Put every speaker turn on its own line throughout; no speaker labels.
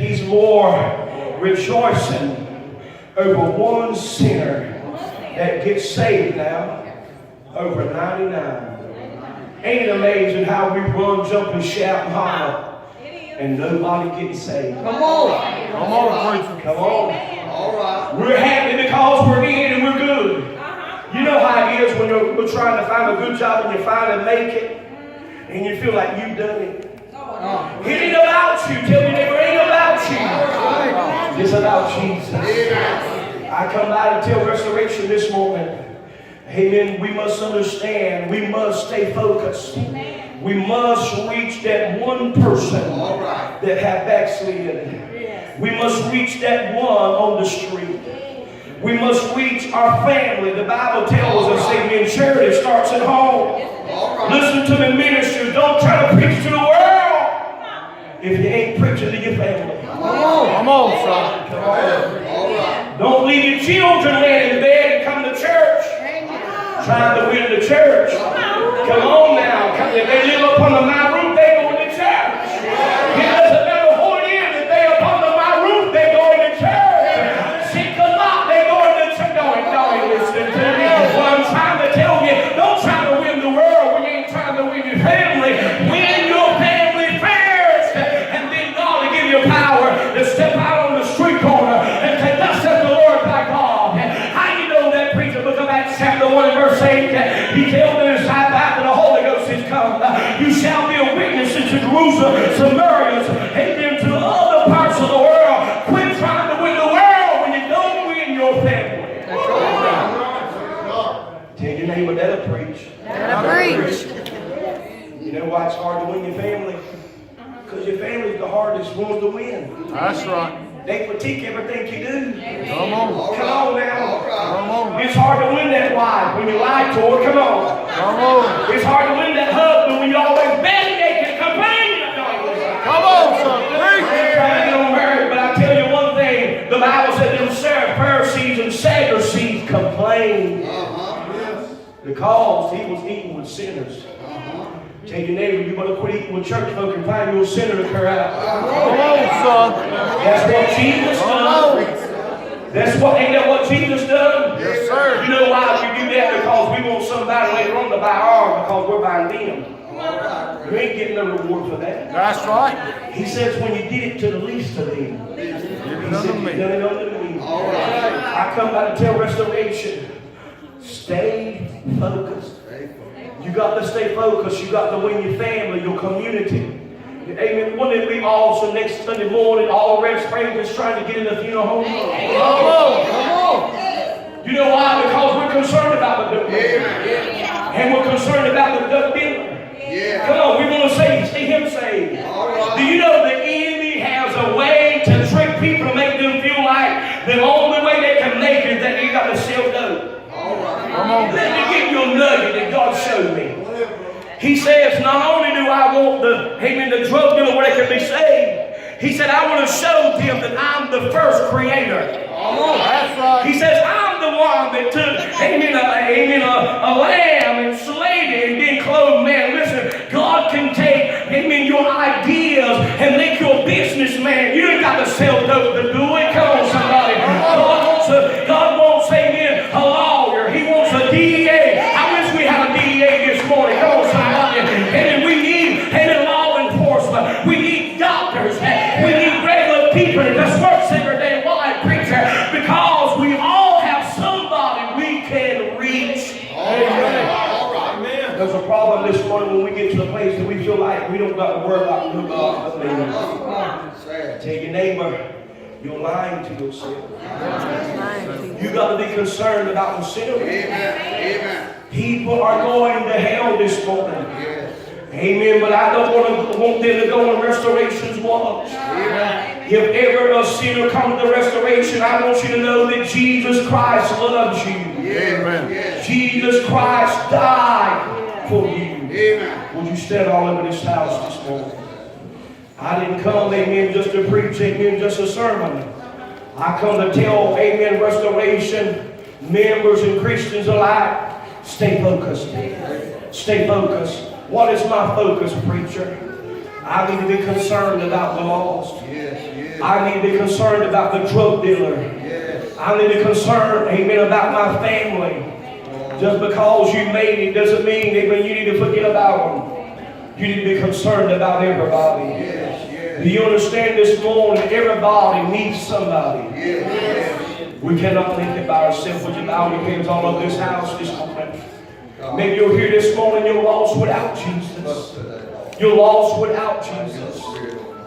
he's more rejoicing over one sinner that gets saved now over 99. Ain't it amazing how we run, jump, and shout and holler and nobody gets saved?
Come on.
Come on, preacher.
Come on.
All right.
We're happy because we're in and we're good. You know how it is when we're trying to find a good job and you finally make it and you feel like you've done it. It ain't about you. Tell me, neighbor, it ain't about you. It's about Jesus. I come by to tell restoration this morning. Amen. We must understand. We must stay focused. We must reach that one person that have backslidden. We must reach that one on the street. We must reach our family. The Bible tells us, amen, charity starts at home. Listen to me, ministers. Don't try to preach to the world if you ain't preaching to your family.
Come on, son.
Come on. Don't leave your children laying in bed and come to church trying to win the church. Come on now. If they live up under my roof, they go to church. It doesn't matter who it is. If they up under my roof, they go to church. Sick or not, they go to church. Don't listen to me. What I'm trying to tell you, don't try to win the world when you ain't trying to win your family. Win your family first. And then God will give you power to step out on the street corner and say, thus says the Lord thy God. How you know that, preacher? Book of Acts chapter 1 and verse 8. He tells the disciples after the Holy Ghost is come, you shall be a witness to Jerusalem, Samaria, and to other parts of the world. Quit trying to win the world when you don't win your family. Tell your neighbor that'll preach.
That'll preach.
You know why it's hard to win your family? Because your family's the hardest ones to win.
That's right.
They critique everything you do.
Come on.
Come on now.
Come on.
It's hard to win that wife when you lie to her. Come on.
Come on.
It's hard to win that husband when you always belly naked complaining.
Come on, son. Preach.
Trying to get on married, but I tell you one thing. The Bible said them Pharisees and Sadducees complained because he was eating with sinners. Tell your neighbor, you better quit eating with church folk and find you a sinner to clear out.
Come on, son.
That's what Jesus done. Ain't that what Jesus done?
Yes, sir.
You know why we do that? Because we want somebody later on to buy ours because we're buying them. You ain't getting no reward for that.
That's right.
He says when you did it to the least of them, he said you done it unto me. I come by to tell restoration. Stay focused. You got to stay focused. You got to win your family, your community. Amen. Wouldn't it be awesome next Sunday morning, all Red Springs is trying to get in the funeral home? Come on. You know why? Because we're concerned about the duck dealer. And we're concerned about the duck dealer. Come on, we want to see him saved. Do you know the enemy has a way to trick people to make them feel like the only way they can make it is that they got to sell dope?
Come on.
Let me give you a nugget that God showed me. He says, not only do I want the drug dealer where they can be saved, he said, I want to show them that I'm the first creator.
That's right.
He says, I'm the one that took, a lamb and slayed it and then clothed man. Listen, God can take, your ideas and make you a businessman. You ain't got to sell dope to do it. Come on, somebody. God wants, a lawyer. He wants a DEA. I wish we had a DEA this morning. Come on, somebody. And we need law enforcement. We need doctors. We need regular people that just work every day while I preach because we all have somebody we can reach. There's a problem this morning when we get to a place that we feel like we don't got to worry about who God is. Tell your neighbor, you're lying to yourself. You got to be concerned about the sinner. People are going to hell this morning. Amen. But I don't want them to go on restoration's watch. If ever a sinner comes to restoration, I want you to know that Jesus Christ loves you.
Amen.
Jesus Christ died for you. Would you stand all over this house this morning? I didn't come, amen, just to preach, amen, just a sermon. I come to tell, amen, restoration members and Christians alike, stay focused. Stay focused. What is my focus, preacher? I need to be concerned about the lost. I need to be concerned about the drug dealer. I need to be concerned, amen, about my family. Just because you made it doesn't mean, amen, you need to forget about them. You need to be concerned about everybody. Do you understand this morning? Everybody needs somebody. We cannot think it by ourselves. Would you bow your heads all over this house this morning? Maybe you're here this morning, you're lost without Jesus. You're lost without Jesus.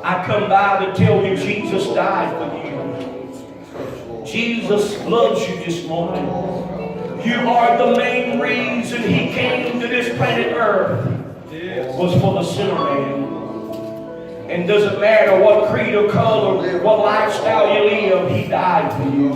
I come by to tell you Jesus died for you. Jesus loves you this morning. You are the main reason He came to this planet Earth. Was for the sinner man. And doesn't matter what creed or color, what lifestyle you live, He died for you.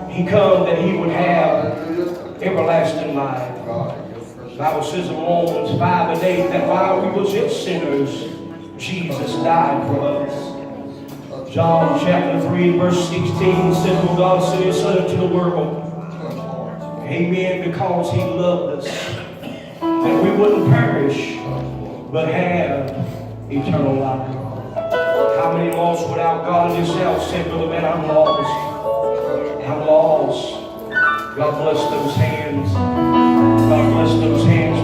He come that He would have everlasting life. The Bible says in Romans 5 and 8 that while we was yet sinners, Jesus died for us. John chapter 3 verse 16 says, "For God sent His Son into the world, amen, because He loved us, that we wouldn't perish, but have eternal life." How many lost without God in this house said, "Brother man, I'm lost. I'm lost." God bless those hands. God bless those hands